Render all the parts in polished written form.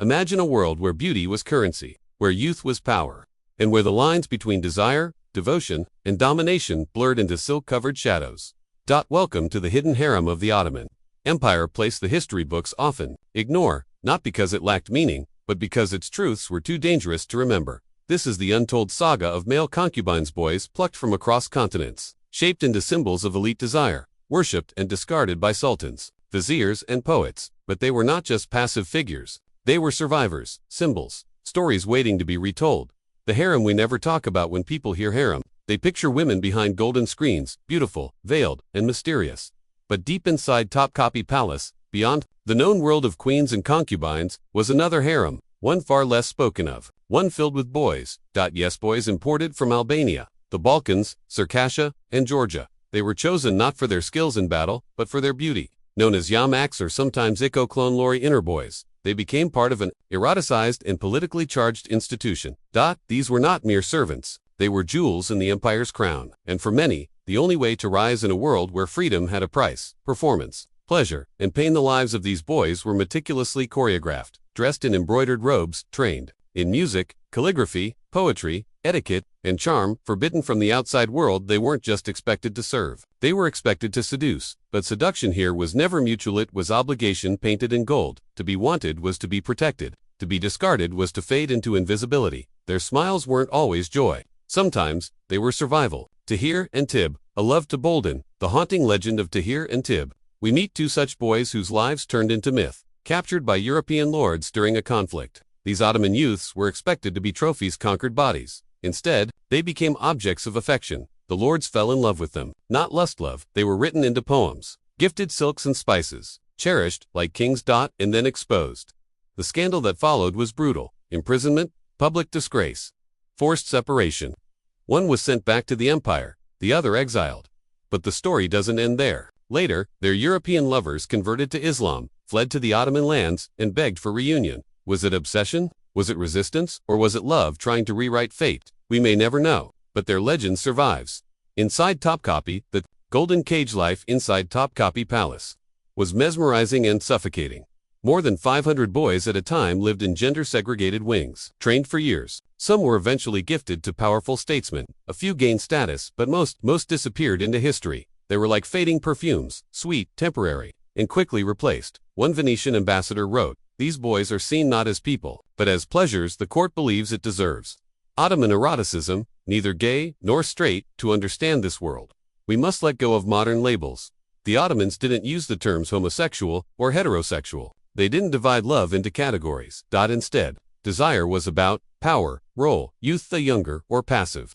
Imagine a world where beauty was currency, where youth was power, and where the lines between desire, devotion, and domination blurred into silk-covered shadows. Welcome to the hidden harem of the Ottoman Empire, place the history books often ignore, not because it lacked meaning, but because its truths were too dangerous to remember. This is the untold saga of male concubines, boys plucked from across continents, shaped into symbols of elite desire, worshipped and discarded by sultans, viziers, and poets. But they were not just passive figures. They were survivors, symbols, stories waiting to be retold. The harem we never talk about. When people hear harem, they picture women behind golden screens, beautiful, veiled, and mysterious. But deep inside Topkapi Palace, beyond the known world of queens and concubines, was another harem, one far less spoken of, one filled with boys. Yes, boys imported from Albania, the Balkans, Circassia, and Georgia. They were chosen not for their skills in battle, but for their beauty. Known as Eunuchs or sometimes Iko Lori inner boys, they became part of an eroticized and politically charged institution. These were not mere servants. They were jewels in the empire's crown, and for many, the only way to rise in a world where freedom had a price. Performance, pleasure, and pain. The lives of these boys were meticulously choreographed, dressed in embroidered robes, trained in music, calligraphy, poetry, etiquette, and charm. Forbidden from the outside world, they weren't just expected to serve. They were expected to seduce. But seduction here was never mutual, it was obligation painted in gold. To be wanted was to be protected. To be discarded was to fade into invisibility. Their smiles weren't always joy. Sometimes, they were survival. Tahir and Tib, a love to bolden, the haunting legend of Tahir and Tib. We meet two such boys whose lives turned into myth, captured by European lords during a conflict. These Ottoman youths were expected to be trophies, conquered bodies. Instead, they became objects of affection. The lords fell in love with them, not lust love. They were written into poems, gifted silks and spices, cherished like kings. And then exposed. The scandal that followed was brutal. Imprisonment, public disgrace, forced separation. One was sent back to the empire, the other exiled. But the story doesn't end there. Later, their European lovers converted to Islam, fled to the Ottoman lands, and begged for reunion. Was it obsession? Was it resistance? Or was it love trying to rewrite fate? We may never know, but their legend survives. Inside Topkapi, the golden cage life inside Topkapi Palace was mesmerizing and suffocating. More than 500 boys at a time lived in gender-segregated wings, trained for years. Some were eventually gifted to powerful statesmen. A few gained status, but most disappeared into history. They were like fading perfumes, sweet, temporary, and quickly replaced. One Venetian ambassador wrote, "These boys are seen not as people, but as pleasures the court believes it deserves." Ottoman eroticism, neither gay nor straight. To understand this world, we must let go of modern labels. The Ottomans didn't use the terms homosexual or heterosexual. They didn't divide love into categories. Instead, desire was about power, role. Youth, the younger or passive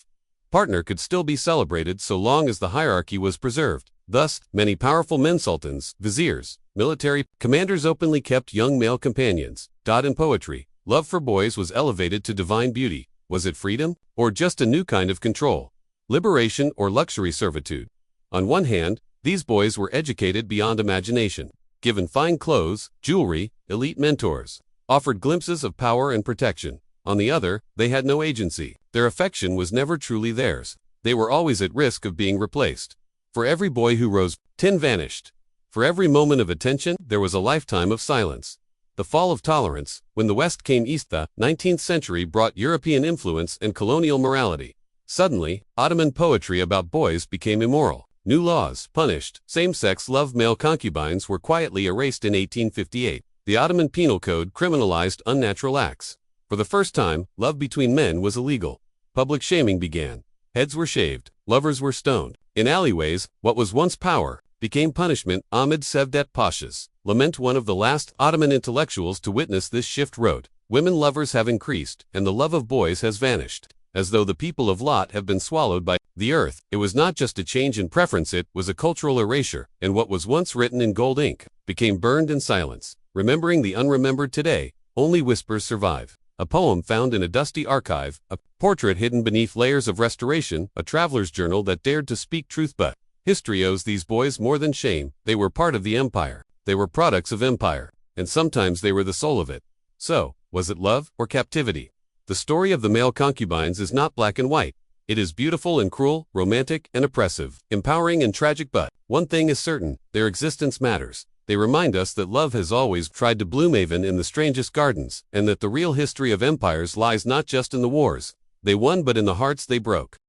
partner, could still be celebrated so long as the hierarchy was preserved. Thus, many powerful men, sultans, viziers, military commanders, openly kept young male companions. In poetry, love for boys was elevated to divine beauty. Was it freedom, or just a new kind of control? Liberation or luxury servitude? On one hand, these boys were educated beyond imagination, given fine clothes, jewelry, elite mentors, offered glimpses of power and protection. On the other, they had no agency. Their affection was never truly theirs. They were always at risk of being replaced. For every boy who rose, 10 vanished. For every moment of attention, there was a lifetime of silence. The fall of tolerance. When the West came east, the 19th century brought European influence and colonial morality. Suddenly, Ottoman poetry about boys became immoral. New laws punished same-sex love. Male concubines were quietly erased in 1858. The Ottoman Penal Code criminalized unnatural acts. For the first time, love between men was illegal. Public shaming began. Heads were shaved, lovers were stoned. In alleyways, what was once power became punishment. Ahmed Sevdet Pasha's Lament, one of the last Ottoman intellectuals to witness this shift, wrote, "Women lovers have increased, and the love of boys has vanished, as though the people of Lot have been swallowed by the earth." It was not just a change in preference, it was a cultural erasure, and what was once written in gold ink became burned in silence. Remembering the unremembered today, only whispers survive. A poem found in a dusty archive, a portrait hidden beneath layers of restoration, a traveler's journal that dared to speak truth. But history owes these boys more than shame. They were part of the empire. They were products of empire, and sometimes they were the soul of it. So, was it love or captivity? The story of the male concubines is not black and white. It is beautiful and cruel, romantic and oppressive, empowering and tragic. But one thing is certain, their existence matters. They remind us that love has always tried to bloom even in the strangest gardens, and that the real history of empires lies not just in the wars they won but in the hearts they broke.